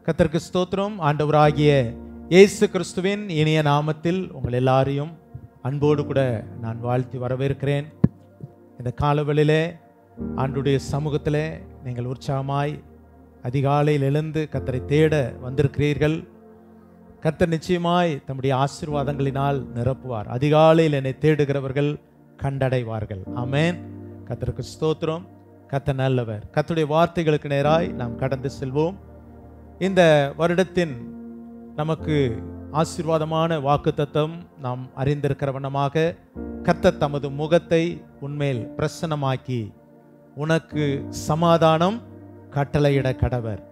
கர்த்தருக்கு ஸ்தோத்திரம். ஆண்டவராகிய இயேசு கிறிஸ்துவின் இனிய நாமத்தில் உங்கள் எல்லாரையும் அன்போடு கூட நான் வாழ்த்தி வரவேற்கிறேன். இந்த காலவெளியிலே ஆண்டுடைய சமூகத்திலே நீங்கள் உற்சாகமாய் அதிகாலையில் எழுந்து கர்த்தரை தேட வந்திருக்கிறீர்கள். கர்த்தர் நிச்சயமாய் தம்முடைய ஆசீர்வாதங்களினால் நிரப்புவார். அதிகாலையில் என்னை தேடுகிறவர்கள் கண்டடைவார்கள். ஆமென். கர்த்தருக்கு ஸ்தோத்திரம். கர்த்தர் நல்லவர். கர்த்தருடைய வார்த்தைகளுக்கு நேராய் நாம் கடந்து செல்வோம். இந்த வருடத்தின் நமக்கு ஆசீர்வாதமான வாக்குத்தத்தம் நாம் அறிந்திருக்கிற வண்ணமாக கர்த்தர் தமது முகத்தை உன்மேல் பிரசன்னமாக்கி உனக்கு சமாதானம் கட்டளையிட கடவர்.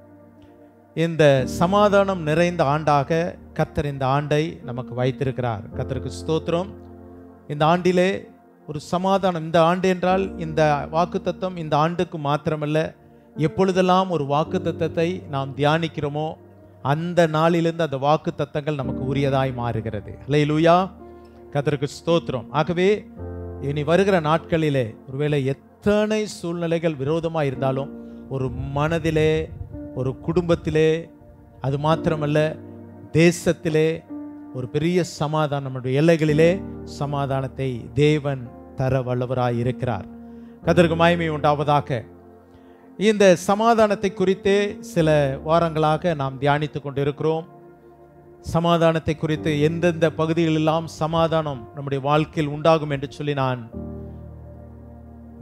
இந்த சமாதானம் நிறைந்த ஆண்டாக கர்த்தர் இந்த ஆண்டை நமக்கு வைத்திருக்கிறார். கர்த்தருக்கு ஸ்தோத்திரம். இந்த ஆண்டிலே ஒரு சமாதானம், இந்த ஆண்டு என்றால் இந்த வாக்குத்தத்தம் இந்த ஆண்டுக்கு மாத்திரமல்ல, எப்பொழுதெல்லாம் ஒரு வாக்குத்தத்தத்தை நாம் தியானிக்கிறோமோ அந்த நாளிலிருந்து அந்த வாக்குத்தத்தங்கள் நமக்கு உரியதாய் மாறுகிறது. அல்லேலூயா. கர்த்தருக்கு ஸ்தோத்திரம். ஆகவே இனி வருகிற நாட்களிலே ஒருவேளை எத்தனை சூழ்நிலைகள் விரோதமாக இருந்தாலும் ஒரு மனதிலே, ஒரு குடும்பத்திலே, அது மாத்திரமல்ல தேசத்திலே ஒரு பெரிய சமாதானம், நம்முடைய எல்லைகளிலே சமாதானத்தை தேவன் தர வல்லவராய் இருக்கிறார். கர்த்தருக்கு மகிமை உண்டாவதாக. இந்த சமாதானத்தை குறித்தே சில வாரங்களாக நாம் தியானித்து கொண்டிருக்கிறோம். சமாதானத்தை குறித்து எந்தெந்த பகுதிகளெல்லாம் சமாதானம் நம்முடைய வாழ்க்கையில் உண்டாகும் என்று சொல்லி நான்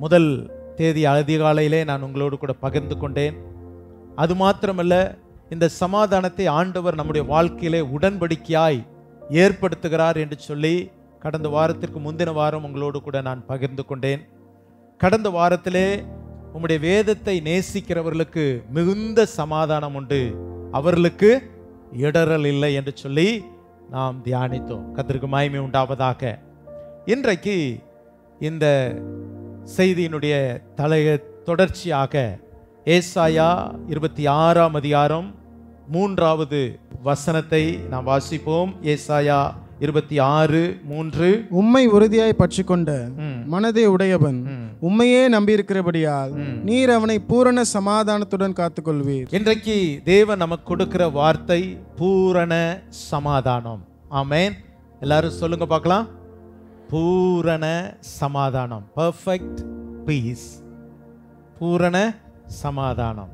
முதல் தேதி அதிகாலையிலே நான் உங்களோடு கூட பகிர்ந்து கொண்டேன். அது மாத்திரமல்ல, இந்த சமாதானத்தை ஆண்டவர் நம்முடைய வாழ்க்கையிலே உடன்படிக்கையாய் ஏற்படுத்துகிறார் என்று சொல்லி கடந்த வாரத்திற்கு முந்தின வாரம் உங்களோடு கூட நான் பகிர்ந்து கொண்டேன். கடந்த வாரத்திலே உம்முடைய வேதத்தை நேசிக்கிறவர்களுக்கு மிகுந்த சமாதானம் உண்டு, அவர்களுக்கு இடரல் இல்லை என்று சொல்லி நாம் தியானித்தோம். கர்த்தருக்கு மகிமை உண்டாவதாக. இன்றைக்கு இந்த செய்தியினுடைய தொடர்ச்சியாக ஏசாயா 26ஆம் அதிகாரம் 3வது வசனத்தை நாம் வாசிப்போம். ஏசாயா 26:3. உம்மை உறுதியாய் பற்றிக்கொண்ட மனதை உடையவன் உம்மையே நம்பியிருக்கிறபடியால் நீர் அவனை பூரண சமாதானத்துடன் காத்துக்கொள்வீர். இன்றைக்கு தேவன் நமக்கு கொடுக்கிற வார்த்தை பூரண சமாதானம். ஆமென். எல்லாரும் சொல்லுங்க பார்க்கலாம். பூரண சமாதானம், பர்ஃபெக்ட் பீஸ், பூரண சமாதானம்.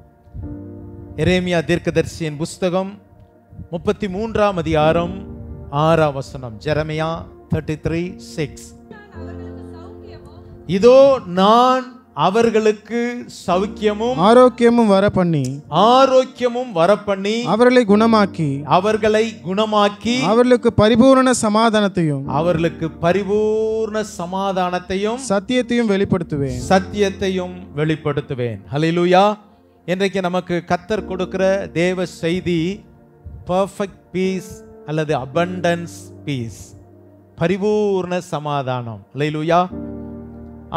எரேமியா தீர்க்கதரிசியின் புஸ்தகம் 33ஆம் அதிகாரம் 6ஆம் வசனம். ஜெரமியா 33:6. இதோ நான் அவர்களுக்கு சௌக்கியமும் ஆரோக்கியமும் வரப்பண்ணி அவர்களை குணமாக்கி அவர்களுக்கு பரிபூரண சமாதானத்தையும் சத்தியத்தையும் வெளிப்படுத்துவேன். ஹல்லேலூயா. இன்றைக்கு நமக்கு கர்த்தர் கொடுக்கிற தேவ செய்தி பர்ஃபெக்ட் பீஸ் அல்லது அபண்டன்ஸ் பீஸ், பரிபூர்ண சமாதானம். ஹல்லேலூயா.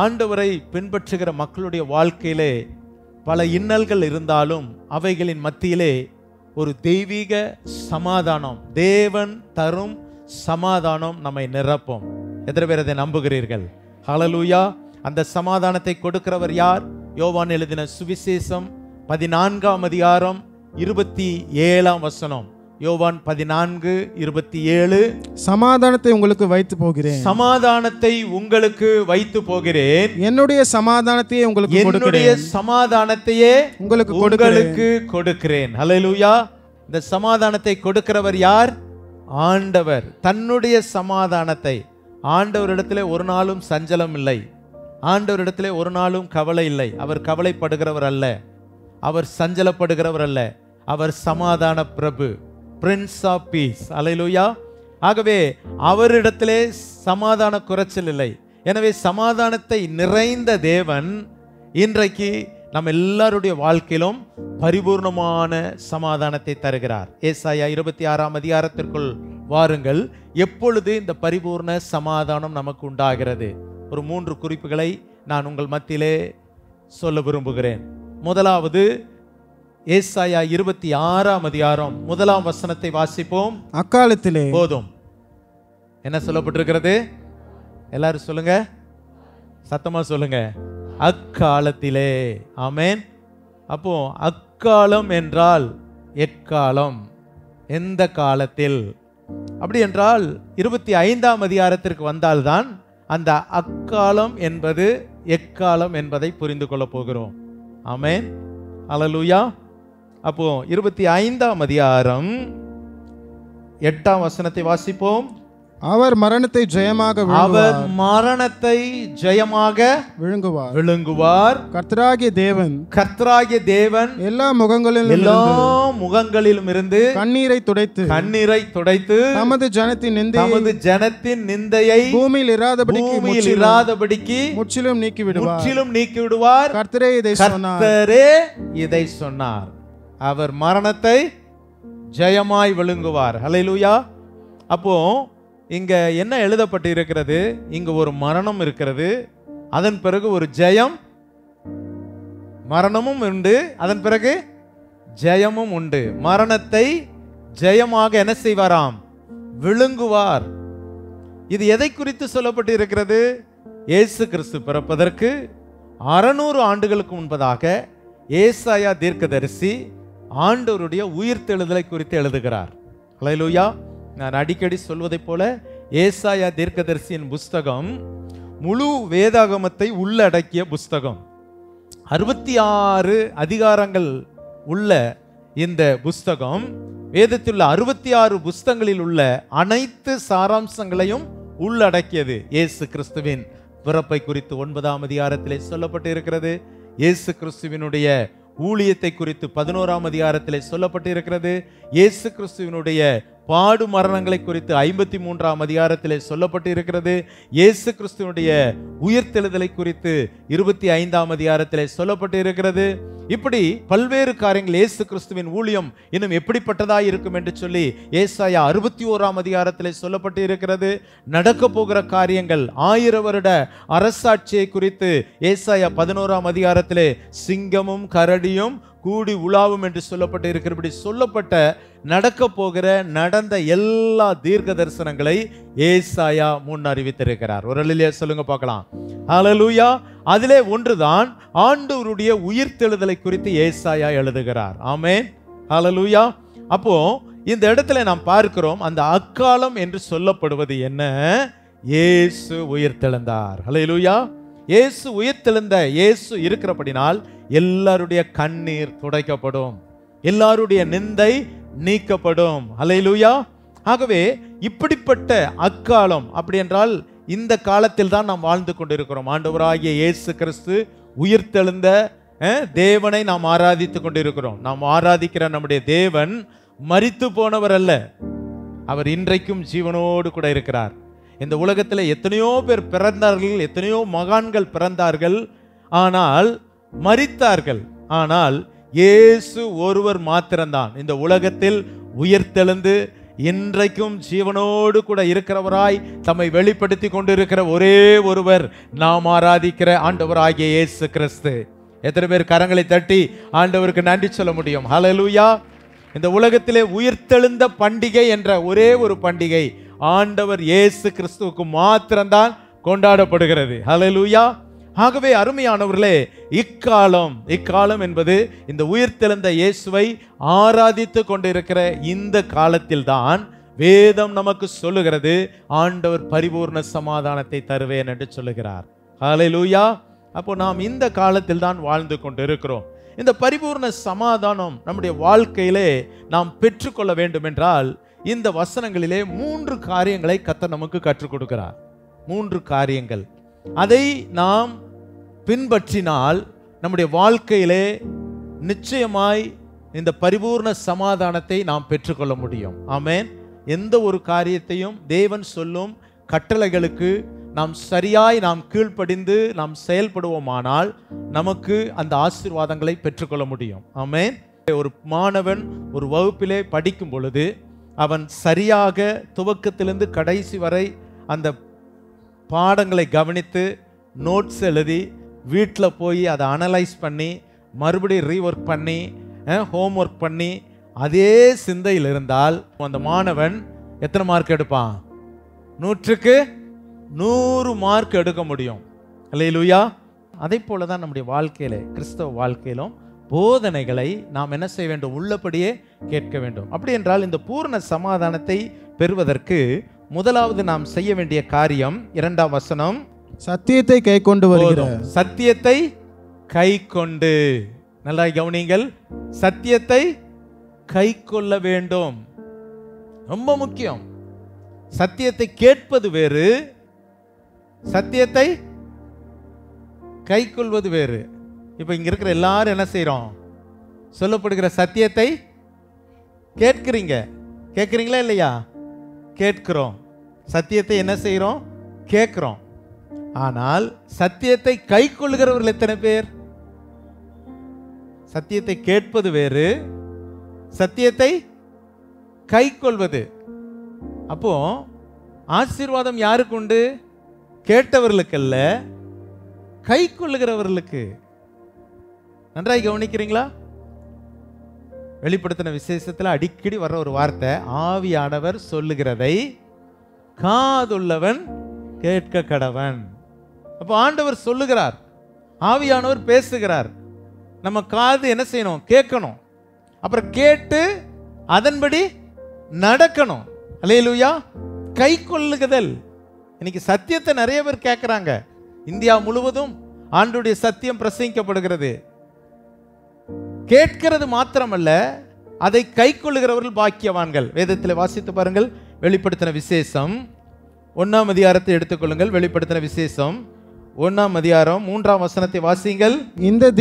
ஆண்டவரை பின்பற்றுகிற மக்களுடைய வாழ்க்கையிலே பல இன்னல்கள் இருந்தாலும் அவைகளின் மத்தியிலே ஒரு தெய்வீக சமாதானம், தேவன் தரும் சமாதானம் நம்மை நிரப்பும். எத்தனை பேர் அதை நம்புகிறீர்கள்? ஹல்லேலூயா. அந்த சமாதானத்தை கொடுக்கிறவர் யார்? யோவான் எழுதின சுவிசேஷம் 14ஆம் அதிகாரம் 27ஆம் வசனம். யோவான் 14:27. சமாதானத்தை உங்களுக்கு வைத்து போகிறேன், என்னுடைய சமாதானத்தையே உங்களுக்கு கொடுக்கிறேன். ஹல்லேலூயா. இந்த சமாதானத்தை கொடுக்கிறவர் யார்? ஆண்டவர். தன்னுடைய சமாதானத்தை, ஆண்டவரிடத்திலே ஒரு நாளும் சஞ்சலம் இல்லை, ஆண்டவரிடத்திலே ஒரு நாளும் கவலை இல்லை. அவர் கவலைப்படுகிறவர் அல்ல, அவர் சஞ்சலப்படுகிறவர் அல்ல, அவர் சமாதான பிரபு, பிரின்ஸ் ஆஃப் பீஸ். அல்லேலூயா. ஆகவே அவரிடத்திலே சமாதான குறைச்சல் இல்லை. எனவே சமாதானத்தை நிறைந்த தேவன் இன்றைக்கு நம்ம எல்லாருடைய வாழ்க்கையிலும் பரிபூர்ணமான சமாதானத்தை தருகிறார். ஏசாயா 26ஆம் அதிகாரத்திற்குள் வாருங்கள். எப்பொழுது இந்த பரிபூர்ண சமாதானம் நமக்கு உண்டாகிறது? ஒரு 3 குறிப்புகளை நான் உங்கள் மத்தியிலே சொல்ல விரும்புகிறேன். முதலாவது, ஏசாயா 26ஆம் அதிகாரம் 1ஆம் வசனத்தை வாசிப்போம். அக்காலத்திலே போதும். என்ன சொல்லப்பட்டிருக்கிறது? எல்லாரும் சொல்லுங்க, சத்தமா சொல்லுங்க. அக்காலத்திலே. ஆமென். அப்போ அக்காலம் என்றால் எக்காலம், எந்த காலத்தில். அப்படி என்றால் 25ஆம் அதிகாரத்திற்கு வந்தால்தான் அந்த அக்காலம் என்பது எக்காலம் என்பதை புரிந்து கொள்ள போகிறோம். ஆமென், அல்லேலூயா. அப்போ 25ஆம் அதிகாரம் 8ஆம் வசனத்தை வாசிப்போம். அவர் மரணத்தை ஜெயமாக அவர் மரணத்தை ஜெயமாக விழுங்குவார். கர்த்தராகிய தேவன் எல்லா முகங்களிலும் இருந்து கண்ணீரை துடைத்து தமது ஜனத்தின் நிந்தையை பூமியில் இராதபடிக்கு முற்றிலும் நீக்கிவிடுவார். கர்த்தரே இதை சொன்னார். அவர் மரணத்தை ஜெயமாய் விழுங்குவார். ஹல்லேலூயா. அப்போ இங்க என்ன எழுதப்பட்டு இருக்கிறது? இங்க ஒரு மரணம் இருக்கிறது, அதன் பிறகு ஒரு ஜெயம். மரணமும் உண்டு, அதன் பிறகு ஜெயமும் உண்டு. மரணத்தை ஜெயமாக என்ன செய்வாராம்? விழுங்குவார். இது எதை குறித்து சொல்லப்பட்டு இருக்கிறது? இயேசு கிறிஸ்து பிறப்பதற்கு 600 ஆண்டுகளுக்கு முன்பதாக ஏசாயா தீர்க்கதரிசி ஆண்டவருடைய உயிர்த்தெழுதலை குறித்து எழுதுகிறார். ஹல்லேலூயா. நான் அடிக்கடி சொல்வதைப் போல ஏசாயா தீர்க்கதரிசியின் புஸ்தகம் முழு வேதாகமத்தை உள்ளடக்கிய புஸ்தகம். 66 அதிகாரங்கள் உள்ள இந்த புஸ்தகம் வேதத்தில் உள்ள 66 புஸ்தகங்களில் உள்ள அனைத்து சாராம்சங்களையும் உள்ளடக்கியது. இயேசு கிறிஸ்துவின் பிறப்பை குறித்து 9ஆம் அதிகாரத்திலே சொல்லப்பட்டு இருக்கிறது. இயேசு கிறிஸ்துவினுடைய ஊழியத்தை குறித்து 11ஆம் அதிகாரத்திலே சொல்லப்பட்டு இருக்கிறது. இயேசு கிறிஸ்துவினுடைய பாடு மரணங்களை குறித்து 53ஆம் அதிகாரத்திலே சொல்லப்பட்டு இருக்கிறது. இயேசு கிறிஸ்துவினுடைய உயிர்த்தெழுதலை குறித்து 25ஆம் அதிகாரத்திலே சொல்லப்பட்டு இருக்கிறது. இப்படி பல்வேறு காரியங்கள் இயேசு கிறிஸ்துவின் ஊழியம் இன்னும் எப்படிப்பட்டதாய் இருக்கும் என்று சொல்லி ஏசாயா 61ஆம் அதிகாரத்திலே சொல்லப்பட்டு இருக்கிறது. நடக்க போகிற காரியங்கள் 1000 வருட அரசாட்சியை குறித்து ஏசாயா 11ஆம் அதிகாரத்திலே சிங்கமும் கரடியும் கூடி உலாவும் என்று சொல்லப்பட்டு இருக்கிறபடி சொல்லப்பட்ட நடக்க போகிற நடந்த எல்லா தீர்க்க தரிசனங்களை ஏசாயா முன் அறிவித்திருக்கிறார். ஒரு அல்லேலூயா சொல்லுங்க பார்க்கலாம். ஹல்லேலூயா. அதிலே ஒன்றுதான் ஆண்டவருடைய உயிர்த்தெழுதலை குறித்து ஏசாயா எழுதுகிறார். ஆமென், ஹல்லேலூயா. அப்போ இந்த இடத்துல நாம் பார்க்கிறோம், அந்த அக்காலம் என்று சொல்லப்படுவது என்ன? இயேசு உயிர்த்தெழுந்தார். ஹல்லேலூயா. இயேசு உயிர்த்தெழுந்த இயேசு இருக்கிறபடினால் எல்லாருடைய கண்ணீர் துடைக்கப்படும், எல்லாருடைய நிந்தை நீக்கப்படும். ஹல்லேலூயா. ஆகவே இப்படிப்பட்ட அக்காலம், அப்படி என்றால் இந்த காலத்தில் தான் நாம் வாழ்ந்து கொண்டிருக்கிறோம். ஆண்டவராகிய இயேசு கிறிஸ்து உயிர்த்தெழுந்த தேவனை நாம் ஆராதித்துக் கொண்டிருக்கிறோம். நாம் ஆராதிக்கிற நம்முடைய தேவன் மரித்து போனவர் அல்ல, அவர் இன்றைக்கும் ஜீவனோடு கூட இருக்கிறார். இந்த உலகத்தில் எத்தனையோ பேர் பிறந்தார்கள், எத்தனையோ மகான்கள் பிறந்தார்கள், ஆனால் மரித்தார்கள். ஆனால் இயேசு ஒருவர் மாத்திரம்தான் இந்த உலகத்தில் உயிர்த்தெழுந்து இன்றைக்கும் ஜீவனோடு கூட இருக்கிறவராய் தம்மை வெளிப்படுத்தி கொண்டிருக்கிற ஒரே ஒருவர் நாம் ஆராதிக்கிற ஆண்டவராகிய இயேசு கிறிஸ்து. எத்தனை பேர் கரங்களை தட்டி ஆண்டவருக்கு நன்றி சொல்ல முடியும்? ஹல்லேலூயா. இந்த உலகத்திலே உயிர்த்தெழுந்த பண்டிகை என்ற ஒரே ஒரு பண்டிகை ஆண்டவர் இயேசு கிறிஸ்துவுக்கு மாத்திரம்தான் கொண்டாடப்படுகிறது. ஹல்லேலூயா. ஆகவே அருமையானவர்களே, இக்காலம் என்பது இந்த உயிர்த்தெழுந்த இயேசுவை ஆராதித்து கொண்டிருக்கிற இந்த காலத்தில் தான் வேதம் நமக்கு சொல்லுகிறது, ஆண்டவர் பரிபூர்ண சமாதானத்தை தருவேன் என்று சொல்லுகிறார். ஹல்லேலூயா. அப்போ நாம் இந்த காலத்தில் தான் வாழ்ந்து கொண்டு இருக்கிறோம். இந்த பரிபூர்ண சமாதானம் நம்முடைய வாழ்க்கையிலே நாம் பெற்றுக்கொள்ள வேண்டும் என்றால் இந்த வசனங்களிலே 3 காரியங்களை கர்த்தர் நமக்கு கற்றுக் கொடுக்கிறார். 3 காரியங்கள். அதை நாம் பின்பற்றினால் நம்முடைய வாழ்க்கையிலே நிச்சயமாய் இந்த பரிபூர்ண சமாதானத்தை நாம் பெற்றுக்கொள்ள முடியும். ஆமென். எந்த ஒரு காரியத்தையும் தேவன் சொல்லும் கட்டளைகளுக்கு நாம் சரியாய் நாம் கீழ்ப்படிந்து நாம் செயல்படுவோமானால் நமக்கு அந்த ஆசீர்வாதங்களை பெற்றுக்கொள்ள முடியும். ஆமென். ஒரு மாணவன் ஒரு வகுப்பிலே படிக்கும் பொழுது அவன் சரியாக துவக்கத்திலிருந்து கடைசி வரை அந்த பாடங்களை கவனித்து நோட்ஸ் எழுதி வீட்டில் போய் அதை அனலைஸ் பண்ணி மறுபடியும் ரீஒர்க் பண்ணி ஹோம்ஒர்க் பண்ணி அதே சிந்தையில் இருந்தால் அந்த மாணவன் எத்தனை மார்க் எடுப்பான்? 100க்கு 100 மார்க் எடுக்க முடியும். அல்லேலூயா. அதை போல தான் நம்முடைய வாழ்க்கையில, கிறிஸ்தவ வாழ்க்கையிலும் போதனைகளை நாம் என்ன செய்ய வேண்டும்? உள்ளபடியே கேட்க வேண்டும். அப்படி என்றால் இந்த பூரண சமாதானத்தை பெறுவதற்கு முதலாவது நாம் செய்ய வேண்டிய காரியம் 2ஆம் வசனம், சத்தியத்தை கை கொண்டு வருகிறோம். சத்தியத்தை கை கொண்டு, நல்லா கவனிங்கள், சத்தியத்தை கை கொள்ள வேண்டும். ரொம்ப முக்கியம். சத்தியத்தை கேட்பது வேறு, சத்தியத்தை கை கொள்வது வேறு. இப்ப இங்க இருக்கிற எல்லாரும் என்ன செய்யறோம்? சொல்லப்படுகிற சத்தியத்தை கேட்கிறீங்களா இல்லையா? கேட்கிறோம். சத்தியத்தை என்ன செய்யறோம்? கேட்கிறோம். ஆனால் சத்தியத்தை கை கொள்ளுகிறவர்கள் எத்தனை பேர்? சத்தியத்தை கேட்பது வேறு, சத்தியத்தை கை கொள்வது. அப்போ ஆசீர்வாதம் யாருக்கு உண்டு? கேட்டவர்களுக்கு அல்ல, கை கொள்ளுகிறவர்களுக்கு. நன்றாய் கவனிக்கிறீங்களா? வெளிப்படுத்தின விசேஷத்தில் அடிக்கடி வர்ற ஒரு வார்த்தை, ஆவியானவர் சொல்லுகிறதை காதுள்ளவன் கேட்க கடவன். அப்போ ஆண்டவர் சொல்லுகிறார், ஆவியானவர் பேசுகிறார். நம்ம காது என்ன செய்யணும்? கேட்கணும். அப்புறம் கேட்டு அதன்படி நடக்கணும். அல்லேலூயா. கை கொள்ளுதல். இன்னைக்கு சத்தியத்தை நிறைய பேர் கேட்கிறாங்க. இந்தியா முழுவதும் ஆண்டவருடைய சத்தியம் பிரசங்கிக்கப்படுகிறது. கேட்கிறது மாத்திரமல்ல, அதை கை கொள்ளுகிறவர்கள் பாக்கியவான்கள். வேதத்தில் வாசித்து பாருங்கள். வெளிப்படுத்தின விசேஷம் 1ஆம் அதிகாரத்தை எடுத்துக்கொள்ளுங்கள். வெளிப்படுத்தின விசேஷம் 1ஆம் அதிகாரம் 3ஆம் வசனத்தை வாசிங்கள். இந்த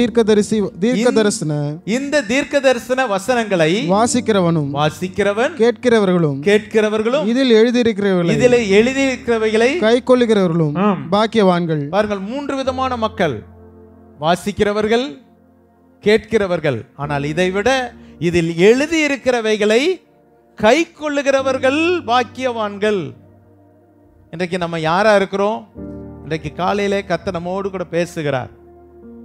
தீர்க்கதரிசன வசனங்களை வாசிக்கிறவன் கேட்கிறவர்களும் இதில் எழுதியிருக்கிறவைகளை கை கொள்ளுகிறவர்களும் பாக்கியவான்கள். பாருங்கள், 3 விதமான மக்கள்: வாசிக்கிறவர்கள், கேட்கிறவர்கள், ஆனால் இதைவிட இதில் எழுதியிருக்கிறவைகளை கை கொள்ளுகிறவர்கள் பாக்கியவான்கள். இன்றைக்கு நம்ம யாரா இருக்கிறோம்? இன்றைக்கு காலையிலே கர்த்தர் நம்மோடு கூட பேசுகிறார்.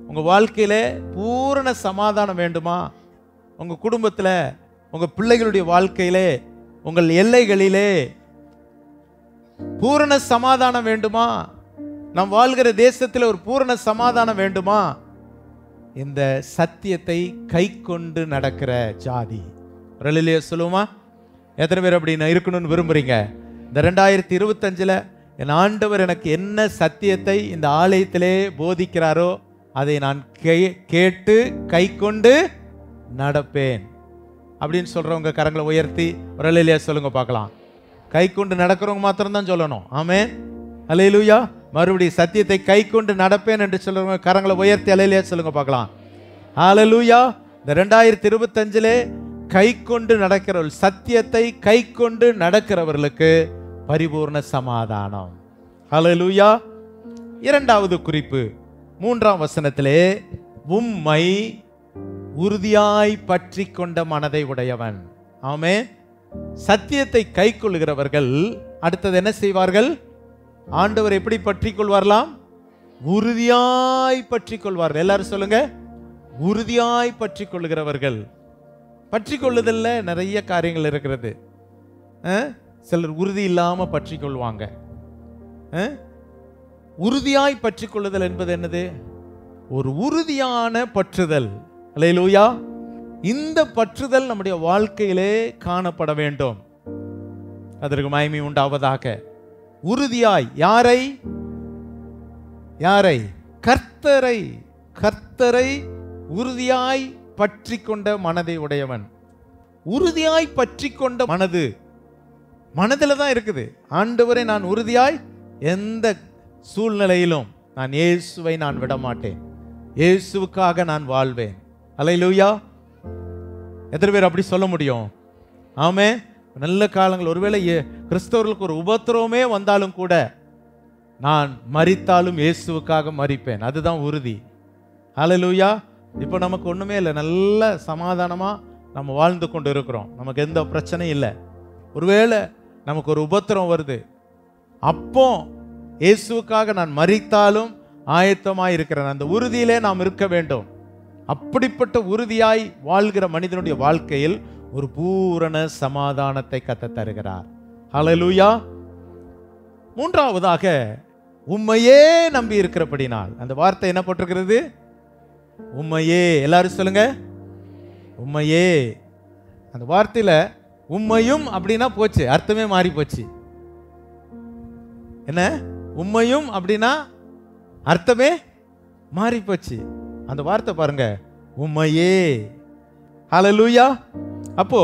உங்க வாழ்க்கையிலே பூரண சமாதானம் வேண்டுமா? உங்க குடும்பத்தில், உங்க பிள்ளைகளுடைய வாழ்க்கையிலே, உங்கள் எல்லைகளிலே பூரண சமாதானம் வேண்டுமா? நாம் வாழ்கிற தேசத்தில் ஒரு பூரண சமாதானம் வேண்டுமா? இந்த சத்தியத்தை கை கொண்டு நடக்கிற ஜாதி. ரெலிலே சொல்லுமா? எத்தனை பேர் அப்படி இருக்கணும்னு விரும்புறீங்க? இந்த 2025 என் ஆண்டவர் எனக்கு என்ன சத்தியத்தை இந்த ஆலயத்திலே போதிக்கிறாரோ அதை நான் கேட்டு கை கொண்டு நடப்பேன் அப்படின்னு சொல்றவங்க கரங்களை உயர்த்தி ரெலிலே சொல்லுங்க பார்க்கலாம். கை கொண்டு நடக்கிறவங்க மாத்திரம்தான் சொல்லணும். ஆமென், அல்லேலூயா. மறுபடியும் சத்தியத்தை கை கொண்டு நடப்பேன் என்று சொல்றவங்க கரங்களை உயர்த்தி அல்லேலூயா சொல்லுங்க பார்க்கலாம். அல்லேலூயா. இந்த 2025 கை கொண்டு நடக்கிறவர்கள், சத்தியத்தை கை கொண்டு நடக்கிறவர்களுக்கு பரிபூர்ண சமாதானம். அல்லேலூயா. 2வது குறிப்பு 3ஆம் வசனத்திலே, உம்மை உறுதியாய் பற்றி கொண்ட மனதை உடையவன். ஆமென். சத்தியத்தை கை கொள்ளுகிறவர்கள் அடுத்தது என்ன செய்வார்கள்? ஆண்டவர் எப்படி பற்றி கொள்வார்களாம்? உறுதியாய் பற்றி கொள்வார்கள். எல்லாரும் சொல்லுங்க, உறுதியாய் பற்றி கொள்ளுகிறவர்கள். பற்றி கொள்ளுதல்ல நிறைய காரியங்கள் இருக்கிறது. சிலர் உறுதி இல்லாம பற்றி கொள்வாங்க. உறுதியாய் பற்றி கொள்ளுதல் என்பது என்னது? ஒரு உறுதியான பற்றுதல். அல்லேலூயா. இந்த பற்றுதல் நம்முடைய வாழ்க்கையிலே காணப்பட வேண்டும். அதற்கு மகிமை உண்டாவதாக. உறுதியாய் யாரை? கர்த்தரை. கர்த்தரை உறுதியாய் பற்றி கொண்ட மனதை உடையவன். உறுதியாய் பற்றி கொண்ட மனதில் தான் இருக்குது. ஆண்டவரை நான் உறுதியாய் எந்த சூழ்நிலையிலும் நான் இயேசுவை நான் விட மாட்டேன், இயேசுவுக்காக நான் வாழ்வேன். அல்லேலூயா. எத்தனை பேர் அப்படி சொல்ல முடியும்? ஆமே. நல்ல காலங்கள், ஒருவேளை கிறிஸ்தவர்களுக்கு ஒரு உபத்திரவமே வந்தாலும் கூட நான் மரித்தாலும் இயேசுவுக்காக மரிப்பேன். அதுதான் உறுதி. அல்லேலூயா. இப்போ நமக்கு ஒண்ணுமே இல்லை, நல்ல சமாதானமா நம்ம வாழ்ந்து கொண்டு இருக்கிறோம். நமக்கு எந்த பிரச்சனையும் இல்லை. ஒருவேளை நமக்கு ஒரு உபத்திரம் வருது, அப்போ இயேசுவுக்காக நான் மரித்தாலும் ஆயத்தமாய் இருக்கிறேன். அந்த உறுதியிலே நாம் இருக்க வேண்டும். அப்படிப்பட்ட உறுதியாய் வாழ்கிற மனிதனுடைய வாழ்க்கையில் ஒரு பூரண சமாதானத்தை கர்த்தர் தருகிறார். ஹல்லேலூயா. 3வதாக உம்மையே நம்பி இருக்கிறபடினால், அந்த வார்த்தை என்ன போட்டிருக்கிறது? உம்மையே. எல்லாரும் சொல்லுங்க, உம்மையே. அந்த வார்த்தையில உம்மையும் அப்படின்னா போச்சு, அர்த்தமே மாறி போச்சு. என்ன உம்மையும் அப்படின்னா அர்த்தமே மாறி போச்சு. அந்த வார்த்தை பாருங்க, உம்மையே. ஹல்லேலூயா. அப்போ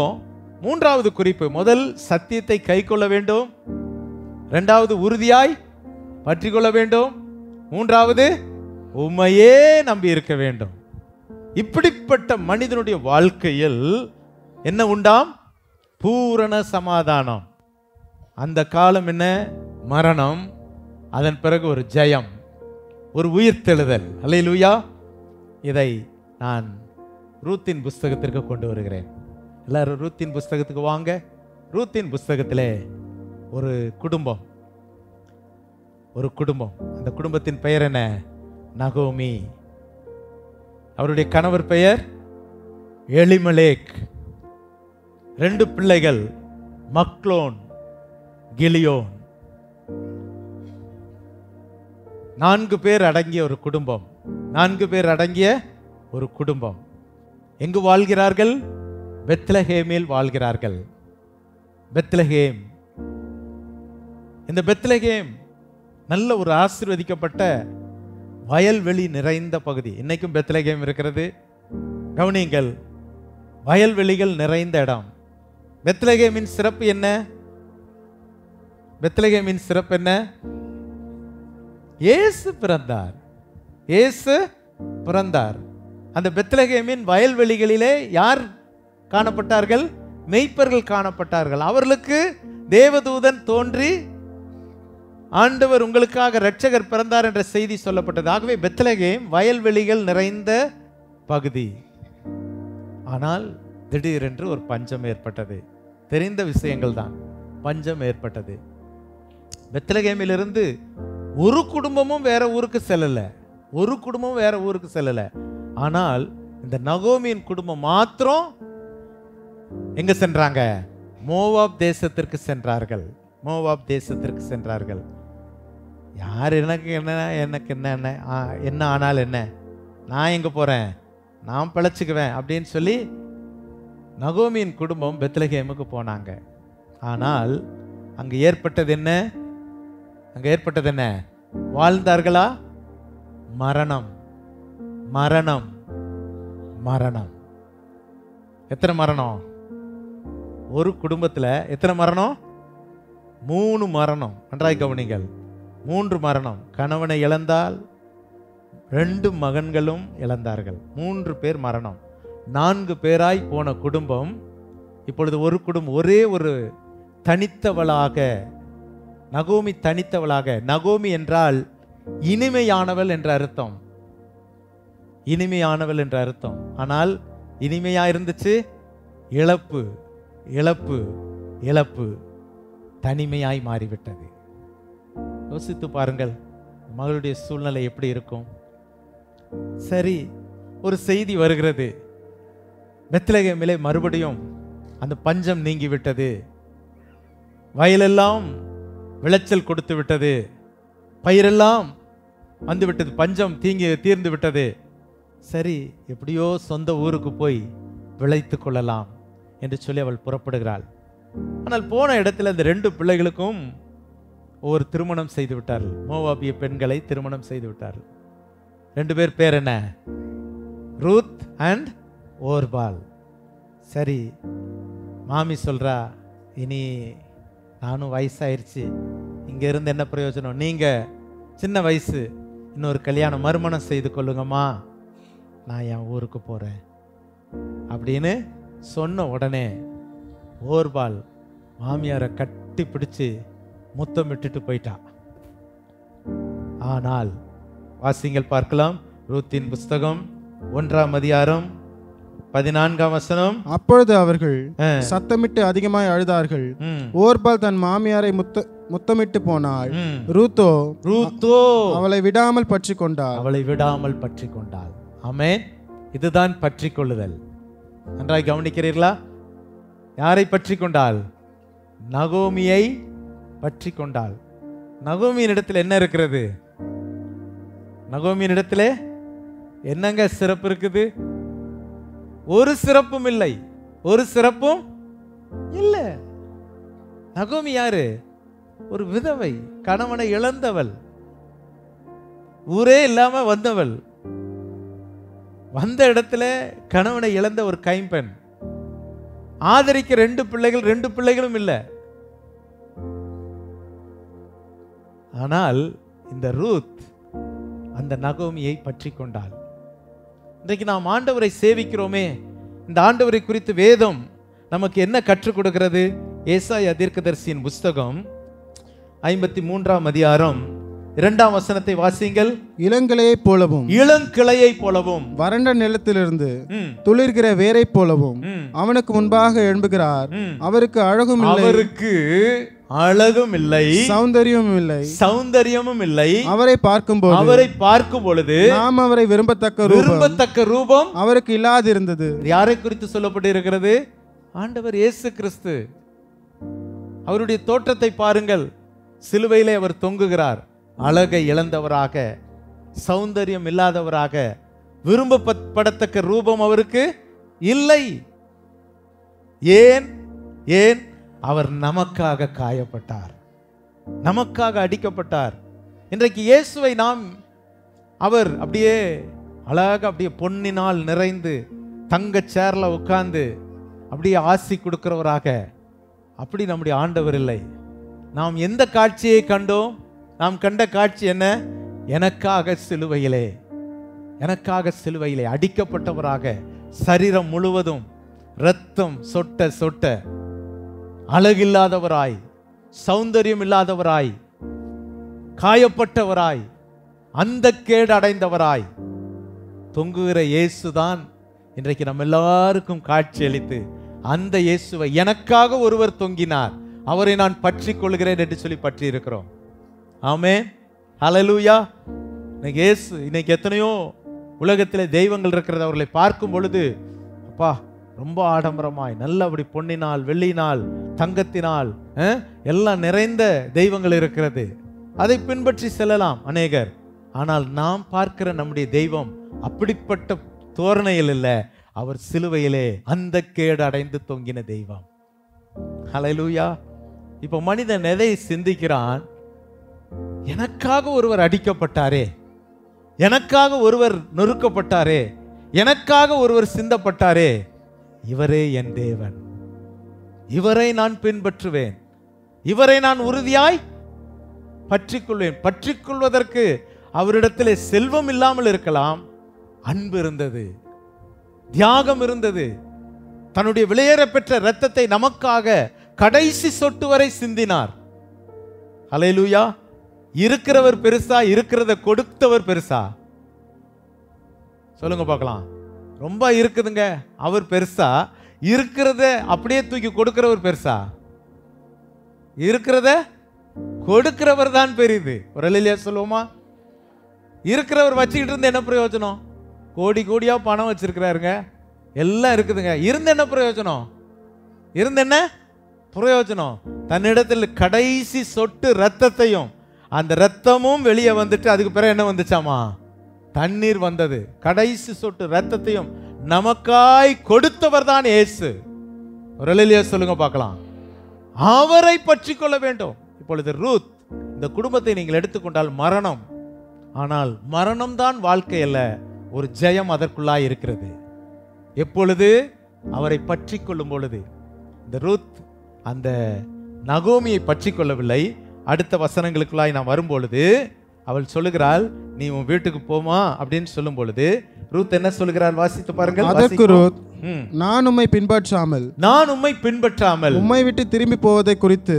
மூன்றாவது குறிப்பு, முதல் சத்தியத்தை கைக்கொள்ள வேண்டும், இரண்டாவது உறுதியாய் பற்றி கொள்ள வேண்டும், மூன்றாவது உம்மையே நம்பி இருக்க வேண்டும். இப்படிப்பட்ட மனிதனுடைய வாழ்க்கையில் என்ன உண்டாம்? பூரண சமாதானம். அந்த காலம் என்ன? மரணம், அதன் பிறகு ஒரு ஜெயம், ஒரு உயிர்த்தெழுதல். அல்லேலூயா. இதை நான் ரூத்தின் புஸ்தகத்திற்கு கொண்டு வருகிறேன். எல்லாரும் ரூத்தின் புஸ்தகத்துக்கு வாங்க. ரூத்தின் புஸ்தகத்திலே ஒரு குடும்பம், அந்த குடும்பத்தின் பெயர் என்ன? நகோமி. அவருடைய கணவர் பெயர் எலிமெலேக். 2 பிள்ளைகள், மக்லோன், கிலியோன். 4 பேர் அடங்கிய ஒரு குடும்பம். 4 பேர் அடங்கிய ஒரு குடும்பம். எங்கு வாழ்கிறார்கள்? பெத்லகேமில் வாழ்கிறார்கள். பெத்லகேம். இந்த பெத்லகேம் நல்ல ஒரு ஆசீர்வதிக்கப்பட்ட வயல்வெளி நிறைந்த பகுதி. இன்னைக்கும் பெத்லகேம் இருக்கிறது. கவனியுங்கள், வயல்வெளிகள் நிறைந்த இடம். பெத்லகேமின் சிறப்பு என்ன? பெத்லகேமின் சிறப்பு என்ன? இயேசு பிறந்தார். இயேசு பிறந்தார். அந்த பெத்லகேமின் வயல்வெளிகளிலே யார் காணப்பட்டார்கள்? மெய்ப்பர்கள் காணப்பட்டார்கள். அவர்களுக்கு தேவதூதன் தோன்றி ஆண்டவர் உங்களுக்காக இரட்சகர் பிறந்தார் என்ற செய்தி சொல்லப்பட்டது. ஆகவே பெத்லகேம் வயல்வெளிகள் நிறைந்த பகுதி. ஆனால் திடீரென்று ஒரு பஞ்சம் ஏற்பட்டது. தெரிந்த விஷயங்கள் தான். பஞ்சம் ஏற்பட்டது. பெத்லகேமிலிருந்து ஒரு குடும்பமும் வேற ஊருக்கு செல்லல. ஒரு குடும்பமும் வேற ஊருக்கு செல்லல. ஆனால் இந்த நகோமியின் குடும்பம் மாத்திரம் எங்க சென்றாங்க? மோவாப் தேசத்திற்கு சென்றார்கள். மோவாப் தேசத்திற்கு சென்றார்கள். யார் எனக்கு என்ன, எனக்கு என்ன என்ன ஆனால் என்ன, நான் எங்க போறேன், நான் பிழைச்சுக்குவேன் அப்படின்னு சொல்லி நகோமியின் குடும்பம் பெத்லகேமுக்கு போனாங்க. ஆனால் அங்கு ஏற்பட்டது என்ன? அங்க ஏற்பட்டது என்ன? வாழ்ந்தார்களா? மரணம், மரணம், மரணம். எத்தனை மரணம்? ஒரு குடும்பத்துல எத்தனை மரணம்? 3 மரணம். நன்றாய் கவனிங்கள். 3 மரணம். கணவனை இழந்தால் 2 மகன்களும் இழந்தார்கள். 3 பேர் மரணம். 4 பேராய் போன குடும்பம் இப்பொழுது ஒரு குடும்பம். ஒரே ஒரு தனித்தவளாக, நகோமி தனித்தவளாக. நகோமி என்றால் இனிமையானவள் என்ற அர்த்தம். இனிமையானவள் என்ற அர்த்தம். ஆனால் இனிமையா இருந்துச்சு, இழப்பு, இழப்பு, இழப்பு. தனிமையாய் மாறிவிட்டது. யோசித்து பாருங்கள், மகளுடைய சூழ்நிலை எப்படி இருக்கும்? சரி, ஒரு செய்தி வருகிறது. பெத்லகேமிலே மறுபடியும் அந்த பஞ்சம் நீங்கிவிட்டது. வயலெல்லாம் விளைச்சல் கொடுத்து விட்டது. பயிரெல்லாம் வந்துவிட்டது. பஞ்சம் தீர்ந்து விட்டது. சரி, எப்படியோ சொந்த ஊருக்கு போய் விளைத்து கொள்ளலாம் என்று சொல்லி அவள் புறப்படுகிறாள். ஆனால் போன இடத்துல அந்த 2 பிள்ளைகளுக்கும் ஒரு திருமணம் செய்து விட்டார்கள். மோவாபிய பெண்களை திருமணம் செய்து விட்டார்கள். 2 பேர் பேர் என்ன? Ruth and Orpah. சரி, மாமி சொல்றா, இனி நானும் வயசாயிருச்சு, இங்க இருந்து என்ன பிரயோஜனம், நீங்க சின்ன வயசு, இன்னொரு கல்யாணம் மறுமணம் செய்து கொள்ளுங்கம்மா, நான் என் ஊருக்கு போறேன் அப்படின்னு சொன்ன உடனே ஓர்பால் மாமியாரை கட்டி பிடிச்சு முத்தம் விட்டுட்டு போயிட்டா. ஆனால் வாசிங்கள் பார்க்கலாம். ரூத்தின் புஸ்தகம் 1ஆம் அதிகாரம் 14ஆம் வசனம். அப்பொழுது அவர்கள் சத்தமிட்டு அதிகமாய் அழுதார்கள். ஓர்பால் தன் மாமியாரை முத்தமிட்டு போனாள். ரூத்தோ அவளை விடாமல் பற்றி கொண்டாள். அவளை விடாமல் பற்றி கொண்டாள். ஆமென். இதுதான் பற்றி கொள்ளுதல். நன்றாய் கவனிக்கிறீர்களா? யாரை பற்றி கொண்டாள்? நகோமியை பற்றி கொண்டாள். நகோமியின் இடத்துல என்ன இருக்கிறது? நகோமியின் இடத்துல என்னங்க சிறப்பு இருக்குது? ஒரு சிறப்பும் இல்லை, ஒரு சிறப்பும் இல்லை. நகோமி யாரு? ஒரு விதவை, கணவனை இழந்தவள், ஊரே இல்லாம வந்தவள். வந்த இடத்துல கணவனை இழந்த ஒரு கைம்பெண், ஆதரிக்க 2 பிள்ளைகள், 2 பிள்ளைகளும் இல்லை. ஆனால் இந்த ரூத் அந்த நகோமியை பற்றி கொண்டாள். இன்றைக்கு நாம் ஆண்டவரை சேவிக்கிறோமே, இந்த ஆண்டவரை குறித்து வேதம் நமக்கு என்ன கற்றுக் கொடுக்கிறது? ஏசாயா தீர்க்கதரிசியின் புஸ்தகம் 53ஆம் அதிகாரம் 2ஆம் வசனத்தை வாசிங்கள். இளங்கிளையை போலவும், இளங்கிளையை போலவும், வறண்ட நிலத்திலிருந்து துளிர்கிற வேரை போலவும் அவனுக்கு முன்பாக எழும்புகிறார். அவருக்கு அழகும் இல்லை, அவருக்கு அழகும் இல்லை, சௌந்தரியமும் இல்லை, சௌந்தரியமும் இல்லை. அவரை பார்க்கும் பொழுது நாம் அவரை விரும்பத்தக்க ரூபம் அவருக்கு இல்லாதிருந்தது. யாரை குறித்து சொல்லப்பட்டு இருக்கிறது? ஆண்டவர் இயேசு கிறிஸ்து. அவருடைய தோற்றத்தை பாருங்கள். சிலுவையிலே அவர் தொங்குகிறார். அழகை இழந்தவராக, சௌந்தரியம் இல்லாதவராக, விரும்பப்படத்தக்க ரூபம் அவருக்கு இல்லை. ஏன்? அவர் நமக்காக காயப்பட்டார், நமக்காக அடிக்கப்பட்டார். இன்றைக்கு இயேசுவை நாம், அவர் அப்படியே அழகாக அப்படியே பொன்னினால் நிறைந்து தங்க சேர்ல உட்கார்ந்து அப்படியே ஆசி கொடுக்கிறவராக, அப்படி நம்முடைய ஆண்டவர் இல்லை. நாம் எந்த காட்சியை கண்டோம்? நாம் கண்ட காட்சி என்ன? எனக்காக சிலுவையிலே அடிக்கப்பட்டவராக, சரீரம் முழுவதும் இரத்தம் சொட்ட சொட்ட, அழகில்லாதவராய், சௌந்தரியம் இல்லாதவராய், காயப்பட்டவராய், அந்த கேடு அடைந்தவராய் தொங்குகிற இயேசுதான் இன்றைக்கு நம்ம எல்லாருக்கும் காட்சி அளித்து, அந்த இயேசுவை எனக்காக ஒருவர் தொங்கினார், அவரை நான் பற்றி கொள்கிறேன் என்று சொல்லி பற்றி இருக்கிறோம். ஆமென், ஹல்லேலூயா. இன்னைக்கு எத்தனையோ உலகத்தில் தெய்வங்கள் இருக்கிறது. அவர்களை பார்க்கும் பொழுது அப்பா ரொம்ப ஆடம்பரமாய், நல்ல அப்படி பொன்னினால், வெள்ளினால், தங்கத்தினால் எல்லாம் நிறைந்த தெய்வங்கள் இருக்கிறது. அதை பின்பற்றி செல்லலாம் அநேகர். ஆனால் நாம் பார்க்கிற நம்முடைய தெய்வம் அப்படிப்பட்ட தோரணையில் இல்லை. அவர் சிலுவையிலே அந்த கேடு அடைந்து தொங்கின தெய்வம். ஹல்லேலூயா. இப்ப மனிதன் எதை சிந்திக்கிறான்? எனக்காக ஒருவர் அடிக்கப்பட்டாரே, எனக்காக ஒருவர் நொறுக்கப்பட்டாரே, எனக்காக ஒருவர் சிந்தப்பட்டாரே, இவரே என் தேவன், இவரை நான் பின்பற்றுவேன், இவரை நான் உறுதியாய் பற்றிக்கொள்வேன். பற்றிக்கொள்வதற்கு அவரிடத்திலே செல்வம் இல்லாமல் இருக்கலாம், அன்பு இருந்தது, தியாகம் இருந்தது. தன்னுடைய விலையேற பெற்ற இரத்தத்தை நமக்காக கடைசி சொட்டு வரை சிந்தினார். ஹல்லேலூயா. இருக்கிறவர் பெருசா, இருக்கிறத கொடுத்தவர் பெருசா? சொல்லுங்க பார்க்கலாம். ரொம்ப இருக்குதுங்க, அவர் பெருசா? இருக்கிறத அப்படியே தூக்கி கொடுக்கிறவர் பெருசா? இருக்கிறத கொடுக்கிறவர் தான் பெரியது. ஒரு இல்லையா சொல்லுவோமா? இருக்கிறவர் வச்சுக்கிட்டு இருந்து என்ன பிரயோஜனம்? கோடி கோடியா பணம் வச்சிருக்கிறாருங்க, எல்லாம் இருக்குதுங்க, இருந்து என்ன பிரயோஜனம்? இருந்து என்ன பிரயோஜனம்? தன்னிடத்தில் கடைசி சொட்டு ரத்தத்தையும், அந்த ரத்தமும் வெளியே வந்துட்டு அதுக்கு பிறகு என்ன வந்துச்சாமா? தண்ணீர் வந்தது. கடைசி சொட்டு ரத்தத்தையும் நமக்காய் கொடுத்தவர் தான் இயேசு. ஒரு இல்லையா சொல்லுங்க பார்க்கலாம். அவரை பற்றி கொள்ள வேண்டும். இப்பொழுது ரூத், இந்த குடும்பத்தை நீங்கள் எடுத்துக்கொண்டால் மரணம், ஆனால் மரணம் தான் வாழ்க்கை அல்ல, ஒரு ஜெயம் அதற்குள்ளாய் இருக்கிறது. எப்பொழுது? அவரை பற்றி கொள்ளும் பொழுது. இந்த ரூத் அந்த நகோமியை பற்றி கொள்ளவில்லை. அடுத்த வசனங்களுக்குள்ளாய் நாம் வரும்பொழுது அவள் சொல்லுகிறாள், நீ உன் வீட்டுக்கு போமா அப்படின்னு சொல்லும் பொழுது ரூத் என்ன சொல்லுகிறாள்? வாசித்து பாருங்கள். அதற்கு ரூத், நான் உம்மை பின்பற்றாமல் உம்மை விட்டு திரும்பி போவதை குறித்து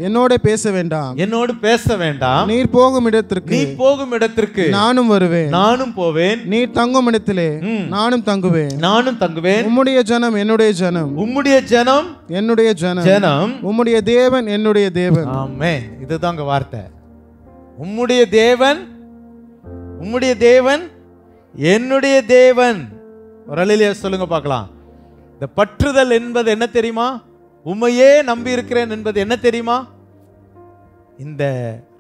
என்னோடு பேச வேண்டாம். நீர் போகும் இடத்திற்கு நானும் வருவேன், நானும் போவேன். நீர் தங்கும் இடத்திலே நானும் தங்குவேன். உம்முடைய ஜனம் என்னுடைய ஜனம், உம்முடைய ஜனம் என்னுடைய ஜனம், உம்முடைய தேவன் என்னுடைய தேவன். ஆமென். இதுதாங்க வார்த்தை. உம்முடைய தேவன் என்னுடைய தேவன். ஒரு அல்லேலூயா சொல்லுங்க பார்க்கலாம். இந்த பற்றுதல் என்பது என்ன தெரியுமா? உம்மையே நம்பி இருக்கிறேன் என்பது என்ன தெரியுமா? இந்த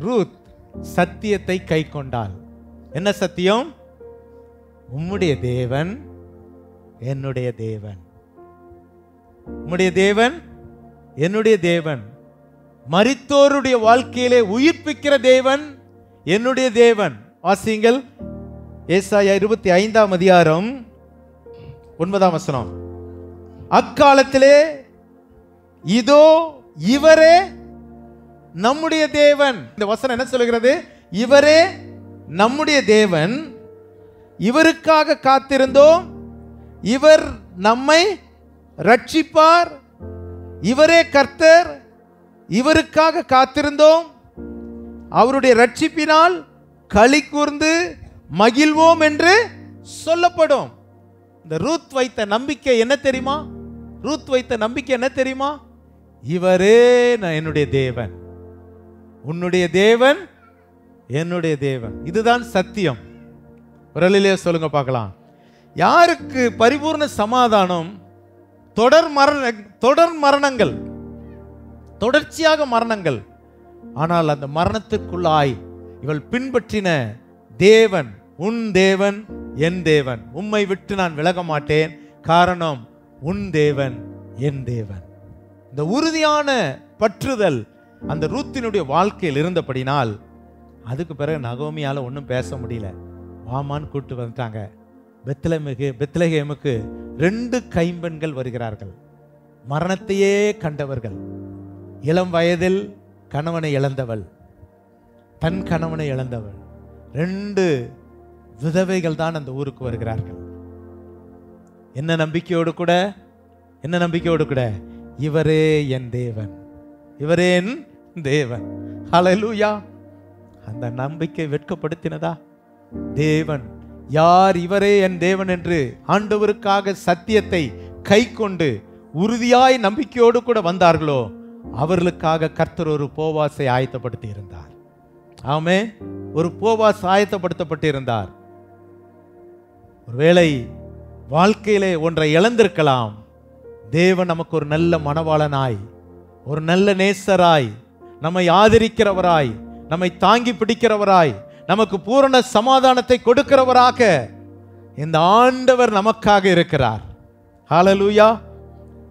ரூத் சத்தியத்தை கை கொண்டாள். என்ன சத்தியம்? உம்முடைய தேவன் என்னுடைய தேவன். உம்முடைய தேவன் என்னுடைய தேவன். மரித்தோருடைய வாழ்க்கையிலே உயிர்ப்பிக்கிற தேவன் என்னுடைய தேவன். வாசியுங்கள் ஏசாயா 25ஆம் அதிகாரம் 9ஆம் வசனம். அக்காலத்திலே இதோ இவரே நம்முடைய தேவன். இந்த வசனம் என்ன சொல்கிறது? இவரே நம்முடைய தேவன், இவருக்காக காத்திருந்தோம், இவர் நம்மை ரட்சிப்பார், இவரே கர்த்தர், இவருக்காக காத்திருந்தோம், அவருடைய ரட்சிப்பினால் களி கூர்ந்து மகிழ்வோம் என்று சொல்லப்படும். இந்த ரூத் வைத்த நம்பிக்கை என்ன தெரியுமா? ரூத் வைத்த நம்பிக்கை என்ன தெரியுமா? இவரே என்னுடைய தேவன், உன்னுடைய தேவன் என்னுடைய தேவன். இதுதான் சத்தியம். விரலிலே சொல்லுங்க பார்க்கலாம். யாருக்கு பரிபூர்ண சமாதானம்? தொடர் மரணங்கள், தொடர்ச்சியாக மரணங்கள். ஆனால் அந்த மரணத்திற்குள்ளாய் இவள் பின்பற்றின தேவன் உன் தேவன் என் தேவன், உம்மை விட்டு நான் விலக மாட்டேன், காரணம் உன் தேவன் என் தேவன். இந்த உறுதியான பற்றுதல் அந்த ரூத்தினுடைய வாழ்க்கையில் இருந்தபடினால் அதுக்கு பிறகு நகோமியால ஒன்றும் பேச முடியல. வாமான்னு கூட்டு வந்துட்டாங்க. பெத்லகேமுக்கு 2 கைம்பெண்கள் வருகிறார்கள். மரணத்தையே கண்டவர்கள். இளம் வயதில் கணவனை இழந்தவள், தன் கணவனை இழந்தவள். 2 விதவைகள் தான் அந்த ஊருக்கு வருகிறார்கள். என்ன நம்பிக்கையோடு கூட இவரே என் தேவன், இவரே என் தேவன். ஹல்லேலூயா. அந்த நம்பிக்கை வெட்கப்படுத்தினதா? தேவன் யார் இவரே என் தேவன் என்று ஆண்டவருக்காக சத்தியத்தை கை கொண்டு உறுதியாய் நம்பிக்கையோடு கூட வந்தார்களோ அவர்களுக்காக கர்த்தர் ஒரு போவாசை ஆயத்தப்படுத்தி இருந்தார். ஆமென். ஒரு போவாஸ் ஆயத்தப்படுத்தப்பட்டு இருந்தார். ஒருவேளை வாழ்க்கையிலே ஒன்றை இழந்திருக்கலாம். தேவன் நமக்கு ஒரு நல்ல மணவாளனாய், ஒரு நல்ல நேசராய், நம்மை ஆதரிக்கிறவராய், நம்மை தாங்கி பிடிக்கிறவராய், நமக்கு பூரண சமாதானத்தை கொடுக்கிறவராக இந்த ஆண்டவர் நமக்காக இருக்கிறார். ஹல்லேலூயா.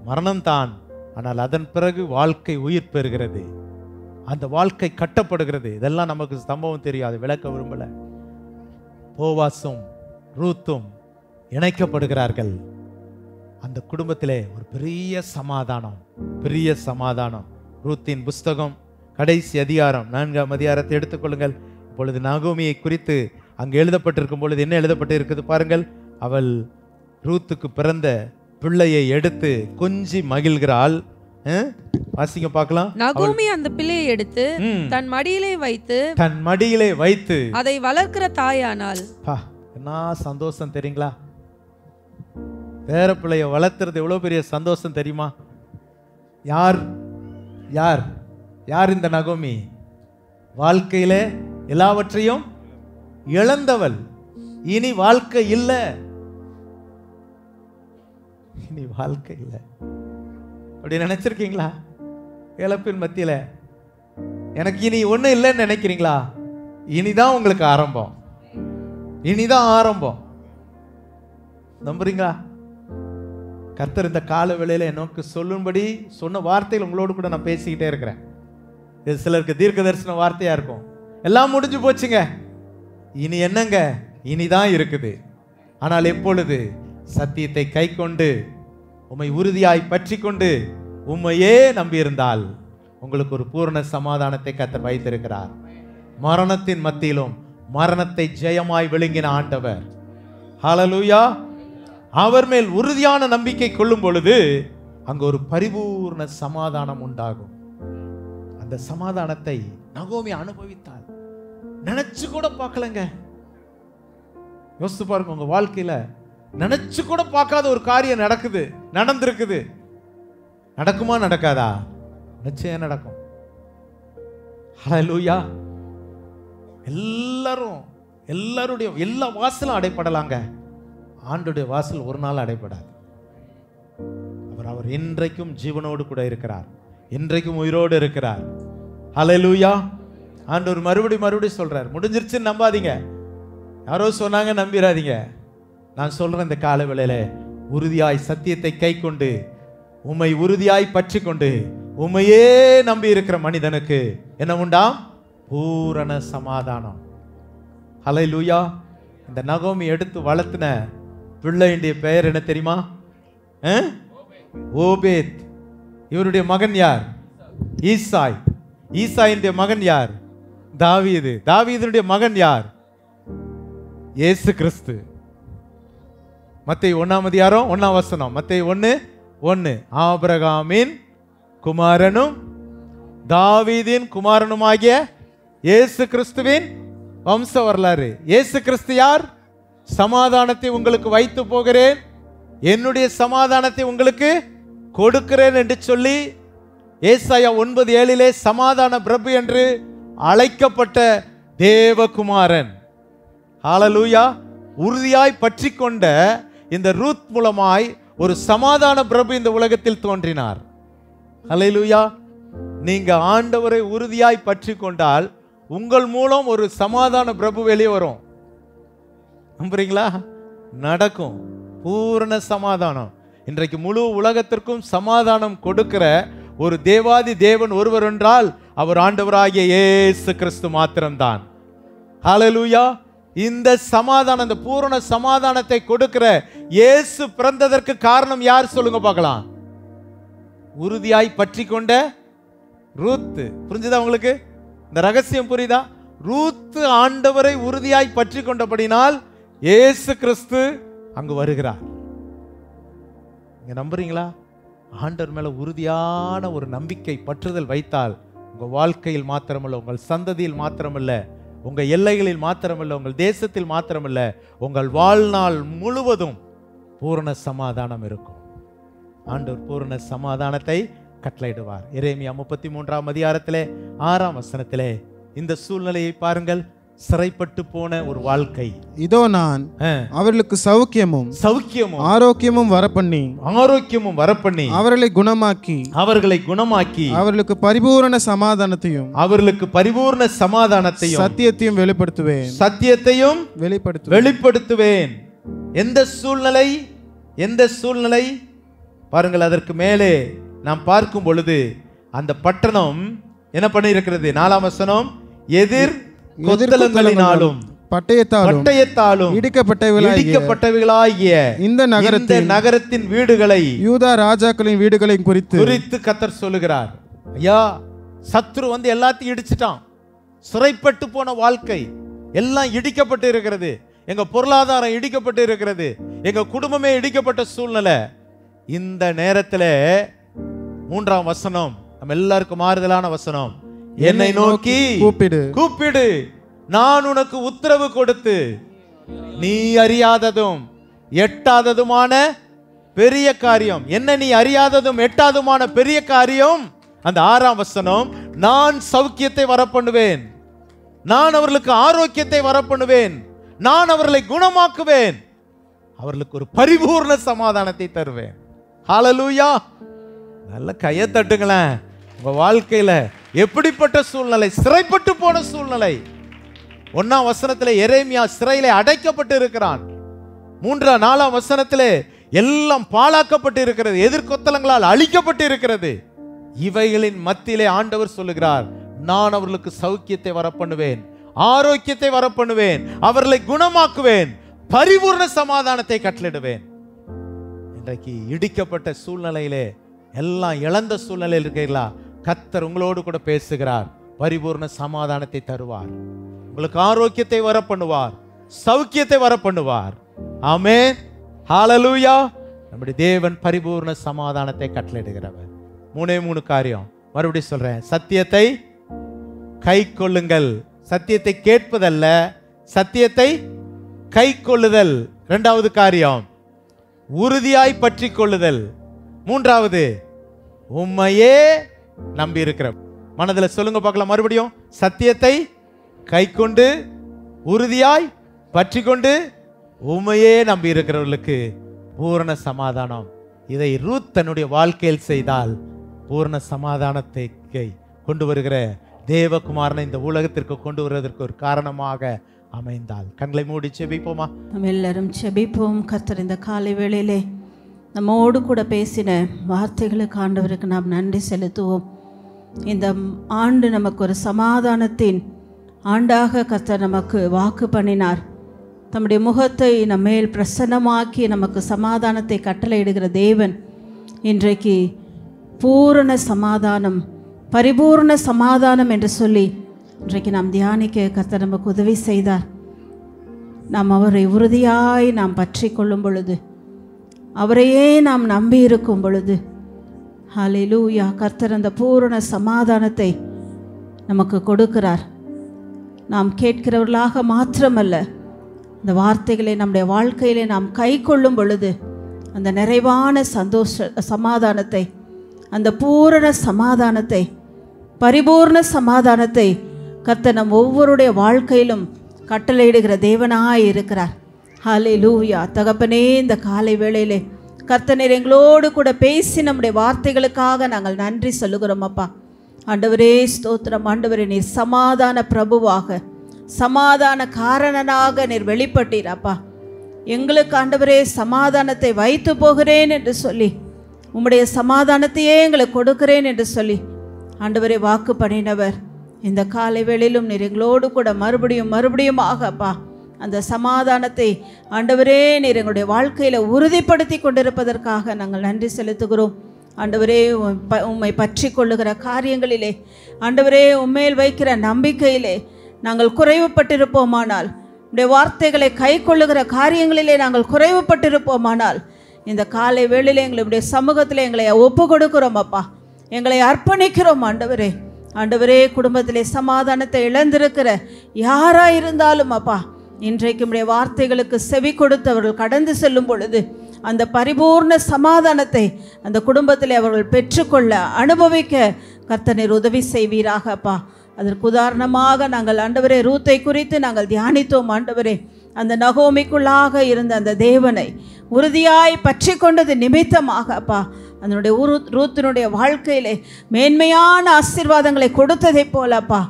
மரணம் தான், ஆனால் அதன் பிறகு வாழ்க்கை உயிர் பெறுகிறது, அந்த வாழ்க்கை கட்டப்படுகிறது. இதெல்லாம் நமக்கு சம்பவம் தெரியாது, விளக்க விரும்பல. போவாசும் ரூத்தும் இணைக்கப்படுகிறார்கள். அந்த குடும்பத்திலே ஒரு பெரிய சமாதானம், பெரிய சமாதானம். ரூத்தின் புஸ்தகம் கடைசி அதிகாரம் 4ஆம் அதிகாரத்தை எடுத்துக்கொள்ளுங்கள். இப்பொழுது நகோமியை குறித்து அங்கு எழுதப்பட்டிருக்கும் பொழுது என்ன எழுதப்பட்டு இருக்குது பாருங்கள். அவள் ரூத்துக்கு பிறந்த பிள்ளையை எடுத்து கொஞ்சி மகிழ்கிறாள். வாசிங்க பார்க்கலாம். நகோமி அந்த பிள்ளையை எடுத்து தன் மடியிலே வைத்து அதை வளர்க்கிற தாயானாள். என்ன சந்தோஷம் தெரியுங்களா? பேர பிள்ளைய வளர்த்துறது எவ்வளவு பெரிய சந்தோஷம் தெரியுமா? யார் யார் யார் இந்த நகோமி? வாழ்க்கையில எல்லாவற்றையும் இழந்தவள். இனி வாழ்க்கை இல்லை, இனி வாழ்க்கை இல்லை அப்படி நினைச்சிருக்கீங்களா? இழப்பின் மத்தியில எனக்கு இனி ஒன்றும் இல்லைன்னு நினைக்கிறீங்களா? இனிதான் உங்களுக்கு ஆரம்பம், இனிதான் ஆரம்பம். நம்புறீங்களா? கர்த்தர் இந்த கால வேளையில எனக்கு சொல்லும்படி சொன்ன வார்த்தைகள் உங்களோடு கூட நான் பேசிக்கிட்டே இருக்கிறேன். இது சிலருக்கு தீர்க்க தரிசன வார்த்தையா இருக்கும். எல்லாம் முடிஞ்சு போச்சுங்க, இனி என்னங்க? இனிதான் இருக்குது. ஆனால் எப்பொழுது சத்தியத்தை கை கொண்டு உம்மை உறுதியாய் பற்றி கொண்டு உம்மையே நம்பியிருந்தால் உங்களுக்கு ஒரு பூரண சமாதானத்தை கர்த்தர் வைத்திருக்கிறார். மரணத்தின் மத்தியிலும் மரணத்தை ஜெயமாய் விழுங்கின ஆண்டவர். ஹல்லேலூயா. அவர் மேல் உறுதியான நம்பிக்கை கொள்ளும் பொழுது அங்கு ஒரு பரிபூர்ண சமாதானம் உண்டாகும். அந்த சமாதானத்தை நகோமி அனுபவித்தாள். நினைச்சு கூட பார்க்கலங்க. யோசித்து பாருங்க, உங்க வாழ்க்கையில நினைச்சு கூட பார்க்காத ஒரு காரியம் நடந்திருக்குது. நடக்குமா நடக்காதா? நிச்சயம் நடக்கும். ஹல்லேலூயா. எல்லாருடைய எல்லா வாசலும் அடைப்படலாங்க. ஆண்டுடைய வாசல் ஒரு நாள் அடைப்படாது. அவர் இன்றைக்கும் ஜீவனோடு கூட இருக்கிறார், இன்றைக்கும் உயிரோடு இருக்கிறார். ஹல்லேலூயா. ஆண்டவர் மறுபடியும் சொல்றார், முடிஞ்சிருச்சுன்னு நம்பாதீங்க. யாரோ சொன்னாங்க நம்பிராதீங்க. நான் சொல்றேன், இந்த காலவேளையில உறுதியாய் சத்தியத்தை கை கொண்டு உம்மை உறுதியாய் பற்றி கொண்டு உம்மையே நம்பி இருக்கிற மனிதனுக்கு என்ன உண்டாம்? பூரண சமாதானம். ஹல்லேலூயா. இந்த நகோமி எடுத்து வளர்த்தின பிள்ளையுடைய பெயர் என்ன தெரியுமா? ஓபேத். இவருடைய மகன் யார்? ஈசாய். ஈசாயினுடைய மகன் யார்? தாவீது. தாவீதுடைய மகன் யார்? இயேசு கிறிஸ்து. மத்தேயு 1ஆம் அதிகாரம் 1ஆம் வசனம். மத்தேயு 1:1 ஆபிரகாமின் குமாரனும் தாவீதின் குமாரனுமாகிய இயேசு கிறிஸ்துவின் வம்ச வரலாறு. இயேசு கிறிஸ்து யார்? சமாதானத்தை உங்களுக்கு வைத்து போகிறேன், என்னுடைய சமாதானத்தை உங்களுக்கு கொடுக்கிறேன் என்று சொல்லி ஏசாயா 9:7 சமாதான பிரபு என்று அழைக்கப்பட்ட தேவகுமாரன். ஹல்லேலூயா. உறுதியாய் பற்றி கொண்ட இந்த ரூத் மூலமாய் ஒரு சமாதான பிரபு இந்த உலகத்தில் தோன்றினார். ஹல்லேலூயா. நீங்க ஆண்டவரை உறுதியாய் பற்றி கொண்டால் உங்கள் மூலம் ஒரு சமாதான பிரபு வெளியே வரும். நம்புறீங்களா? நடக்கும். பூரண சமாதானம். இன்றைக்கு முழு உலகத்திற்கும் சமாதானம் கொடுக்கிற ஒரு தேவாதி தேவன் ஒருவர் என்றால் அவர் ஆண்டவராகிய இயேசு கிறிஸ்து மாத்திரம்தான். ஹல்லேலூயா. இந்த சமாதானம், இந்த பூரண சமாதானத்தை கொடுக்கிற இயேசு பிறந்ததற்கு காரணம் யார் சொல்லுங்க பார்க்கலாம்? உறுதியாய் பற்றி கொண்ட ரூத். புரிஞ்சுதா உங்களுக்கு? இந்த ரகசியம் புரியுதா? ரூத் ஆண்டவரை உறுதியாய் பற்றி கொண்டபடினால் இயேசு கிறிஸ்து அங்கு வருகிறார். நீங்க நம்புறீங்களா? ஆண்டவர் மேல உறுதியான ஒரு நம்பிக்கை பற்றுதல் வைத்தால் உங்க வாழ்க்கையில் மாத்திரமல்ல, உங்கள் சந்ததியில் மாத்திரமல்ல, உங்க எல்லைகளில் மாத்திரமல்ல, உங்கள் தேசத்தில் மாத்திரமல்ல, உங்கள் வாழ்நாள் முழுவதும் பூரண சமாதானம் இருக்கும். ஆண்டவர் பூரண சமாதானத்தை கட்டளையிடுவார். எரேமியா 33ஆம் அதிகாரத்திலே 6ஆம் வசனத்திலே இந்த சூழ்நிலையை பாருங்கள். சிறைப்பட்டு போன ஒரு வாழ்க்கை. இதோ நான் அவர்களுக்கு சௌக்கியமும் ஆரோக்கியமும் வரப்பண்ணி அவர்களை குணமாக்கி அவர்களுக்கு பரிபூரண சமாதானத்தையும் சத்தியத்தையும் வெளிப்படுத்துவேன். எந்த சூழ்நிலை பாருங்கள். அதற்கு மேலே நாம் பார்க்கும் பொழுது அந்த பட்டணம் என்ன பண்ணி இருக்கிறது? 4ஆம் வசனம். எதிர் கொத்தளங்களினாலும் பட்டயத்தாலும் இடிக்கப்பட்டவைகளாகிய இந்த நகரத்தின் வீடுகளை, யூதா ராஜாக்களின் வீடுகளை குறித்து கர்த்தர் சொல்லுகிறார். ஐயா, சத்ரு வந்து எல்லாத்தையும் இடிச்சிட்டான். சிறைப்பட்டு போன வாழ்க்கை எல்லாம் இடிக்கப்பட்டு இருக்கிறது. எங்க பொருளாதாரம் இடிக்கப்பட்டு இருக்கிறது. எங்க குடும்பமே இடிக்கப்பட்ட சூழ்நிலை. இந்த நேரத்தில் 3ஆம் வசனம் நம்ம எல்லாருக்கும் மாறுதலான வசனம். என்னை நோக்கி கூப்பிடு, நான் உனக்கு உத்தரவு கொடுத்து நீ அறியாததும் எட்டாததுமான பெரிய காரியம். என்ன நீ அறியாததும் எட்டாததுமான பெரிய காரியம்? அந்த 6ஆம் வசனம். நான் சௌக்கியத்தை வரப்பண்ணுவேன், நான் அவர்களுக்கு ஆரோக்கியத்தை வரப்பண்ணுவேன், நான் அவர்களை குணமாக்குவேன், அவர்களுக்கு ஒரு பரிபூர்ண சமாதானத்தை தருவேன். ஹல்லேலூயா. நல்ல கையை தட்டுங்களேன். உங்க வாழ்க்கையில எப்படிப்பட்ட சூழ்நிலை? சிறைப்பட்டு போன சூழ்நிலை. 1ஆம் வசனத்திலே எரேமியா சிறையிலே அடைக்கப்பட்டு இருக்கிறான். 3ஆம் 4ஆம் வசனத்திலே எல்லாம் பாழாக்கப்பட்டு இருக்கிறது, எதிர்கொத்தளங்களால் அழிக்கப்பட்டு இருக்கிறது. இவைகளின் மத்தியிலே ஆண்டவர் சொல்லுகிறார், நான் அவர்களுக்கு சௌக்கியத்தை வரப்பண்ணுவேன், ஆரோக்கியத்தை வரப்பண்ணுவேன், அவர்களை குணமாக்குவேன், பரிபூர்ண சமாதானத்தை கட்டளிடுவேன். இன்றைக்கு இடிக்கப்பட்ட சூழ்நிலையிலே, எல்லாம் இழந்த சூழ்நிலையில் இருக்கிறீர்களா? கர்த்தர் உங்களோடு கூட பேசுகிறார். பரிபூர்ண சமாதானத்தை தருவார், உங்களுக்கு ஆரோக்கியத்தை வரப்பண்ணுவார், சௌக்கியத்தை வரப்பண்ணுவார். ஆமென். ஹல்லேலூயா. நம்முடைய தேவன் பரிபூர்ண சமாதானத்தை கட்டளையிடுகிறவர். 3 காரியம் மறுபடியும் சொல்றேன். சத்தியத்தை கை கொள்ளுங்கள். சத்தியத்தை கேட்பதல்ல, சத்தியத்தை கை கொள்ளுதல். 2வது காரியம் உறுதியாய் பற்றி கொள்ளுதல். 3வது உம்மையே நம்பி இருக்கிற. மனதில் சொல்லுங்க பார்க்கலாம் மறுபடியும். சத்தியத்தை கை கொண்டு உறுதியாய் பற்றி கொண்டு உம்மையே நம்பி இருக்கிறவர்களுக்கு பூரண சமாதானம். இதை ரூத் தன்னுடைய வாழ்க்கையில் செய்தால் பூரண சமாதானத்தை கொண்டு வருகிற தேவகுமாரனை இந்த உலகத்திற்கு கொண்டு வருவதற்கு ஒரு காரணமாக அமைந்தால். கண்களை மூடி செபிப்போமா? நம்ம எல்லாரும் செபிப்போம். கர்த்தர் இந்த காலை வேளையிலே நம்மோடு கூட பேசின வார்த்தைகளுக்கு ஆண்டவருக்கு நாம் நன்றி செலுத்துவோம். இந்த ஆண்டு நமக்கு ஒரு சமாதானத்தின் ஆண்டாக கர்த்தர் நமக்கு வாக்கு பண்ணினார். தம்முடைய முகத்தை நம்ம மேல் பிரசன்னமாக்கி நமக்கு சமாதானத்தை கட்டளையிடுகிற தேவன் இன்றைக்கு பூரண சமாதானம், பரிபூர்ண சமாதானம் என்று சொல்லி இன்றைக்கு நாம் தியானிக்க கர்த்தர் நமக்கு உதவி செய்தார். நாம் அவரை உறுதியாய் நாம் பற்றி கொள்ளும் பொழுது, அவரையே நாம் நம்பி இருக்கும் பொழுது, ஹல்லேலூயா, கர்த்தர் அந்த பூரண சமாதானத்தை நமக்கு கொடுக்கிறார். நாம் கேட்கிறவர்களாக மாத்திரமல்ல, இந்த வார்த்தைகளை நம்முடைய வாழ்க்கையிலே நாம் கை கொள்ளும் பொழுது அந்த நிறைவான சமாதானத்தை, அந்த பூரண சமாதானத்தை, பரிபூர்ண சமாதானத்தை கர்த்தர் நம் ஒவ்வொருடைய வாழ்க்கையிலும் கட்டளையிடுகிற தேவனாய் இருக்கிறார். ஹல்லேலூயா. தகப்பனே, இந்த காலை வேளையிலே கர்த்தர் எங்களோடு கூட பேசி நம்முடைய வார்த்தைகளுக்காக நாங்கள் நன்றி சொல்லுகிறோம் அப்பா. ஆண்டவரே ஸ்தோத்திரம். ஆண்டவரே, நீர் சமாதான பிரபுவாக, சமாதான காரணனாக நீர் வெளிப்பட்டீர் அப்பா. எங்களுக்கு ஆண்டவரே சமாதானத்தை வைத்து போகிறேன் என்று சொல்லி, உம்முடைய சமாதானத்தையே எங்களுக்கு கொடுக்கிறேன் என்று சொல்லி ஆண்டவரே வாக்கு பண்ணினவர். இந்த காலை வேளையிலும் நீர் எங்களோடு கூட மறுபடியும் அப்பா அந்த சமாதானத்தை ஆண்டவரே நீர் எங்களுடைய வாழ்க்கையில் உறுதிப்படுத்தி கொண்டிருப்பதற்காக நாங்கள் நன்றி செலுத்துகிறோம். ஆண்டவரே, உம்மை பற்றி கொள்ளுகிற காரியங்களிலே, ஆண்டவரே உம்மேல் வைக்கிற நம்பிக்கையிலே நாங்கள் குறைவுபட்டிருப்போமானால், உடைய வார்த்தைகளை கை கொள்ளுகிற காரியங்களிலே நாங்கள் குறைவுபட்டிருப்போமானால், இந்த காலை வேளையிலே எங்களுடைய சமூகத்தில் எங்களை ஒப்பு கொடுக்கிறோம் அப்பா, எங்களை அர்ப்பணிக்கிறோம் ஆண்டவரே. ஆண்டவரே, குடும்பத்திலே சமாதானத்தை இழந்திருக்கிற யாராயிருந்தாலும் அப்பா, இன்றைக்கு உடைய வார்த்தைகளுக்கு செவி கொடுத்தவர்கள் கடந்து செல்லும் பொழுது அந்த பரிபூர்ண சமாதானத்தை அந்த குடும்பத்தில் அவர்கள் பெற்றுக்கொள்ள அனுபவிக்க கர்த்தர் நீர் உதவி செய்வீராக அப்பா. அதற்கு உதாரணமாக நாங்கள் ஆண்டவரே ரூத்தை குறித்து நாங்கள் தியானித்தோம். ஆண்டவரே, அந்த நகோமிக்குள்ளாக இருந்த அந்த தேவனை உறுதியாய் பற்றி கொண்டது நிமித்தமாக அப்பா, அதனுடைய ரூத்தினுடைய வாழ்க்கையிலே மேன்மையான ஆசீர்வாதங்களை கொடுத்ததை போல அப்பா,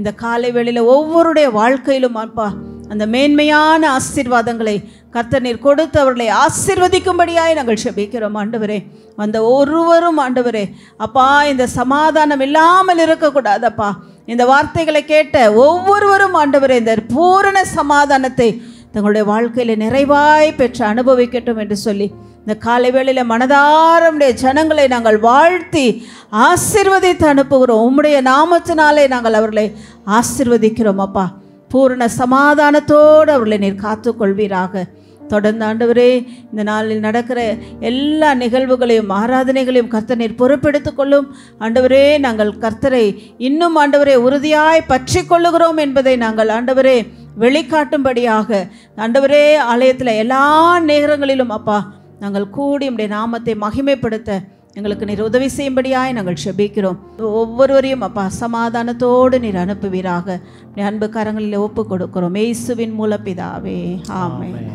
இந்த காலை வேளையில் ஒவ்வொருடைய வாழ்க்கையிலும் அப்பா அந்த மேன்மையான ஆசீர்வாதங்களை கர்த்தர் நீர் கொடுத்து அவர்களை ஆசீர்வதிக்கும்படியாய் நாங்கள் செபிக்கிறோம். ஆண்டவரே, அந்த ஒருவரும் ஆண்டவரே அப்பா இந்த சமாதானம் இல்லாமல் இருக்கக்கூடாதப்பா. இந்த வார்த்தைகளை கேட்ட ஒவ்வொருவரும் ஆண்டவரே இந்த பூரண சமாதானத்தை தங்களுடைய வாழ்க்கையில் நிறைவாய் பெற்று அனுபவிக்கட்டும் என்று சொல்லி இந்த காலை வேளையில் மனதாரமுடைய ஜனங்களை நாங்கள் வாழ்த்தி ஆசீர்வதித்து அனுப்புகிறோம். உம்முடைய நாமத்தினாலே நாங்கள் அவர்களை ஆசீர்வதிக்கிறோம் அப்பா. பூரண சமாதானத்தோடு அவர்களை நீர் காத்துக்கொள்வீராக. தொடர்ந்து ஆண்டவரே, இந்த நாளில் நடக்கிற எல்லா நிகழ்வுகளையும் ஆராதனைகளையும் கர்த்தர் நீர் பொறுப்பெடுத்துக் கொள்ளும். ஆண்டவரே, நாங்கள் கர்த்தரை இன்னும் ஆண்டவரே உறுதியாய் பற்றி கொள்ளுகிறோம் என்பதை நாங்கள் ஆண்டவரே வெளிக்காட்டும்படியாக ஆண்டவரே ஆலயத்தில் எல்லா நேரங்களிலும் அப்பா நாங்கள் கூடி உம்முடைய நாமத்தை மகிமைப்படுத்த எங்களுக்கு நீர் உதவி செய்யும்படியாய் நாங்கள் செபிக்கிறோம். ஒவ்வொருவரையும் அப்பா சமாதானத்தோடு நீர் அனுப்புவீராக. அன்பு கரங்களில் ஒப்பு கொடுக்கிறோம் இயேசுவின் மூல பிதாவே, ஆமென்.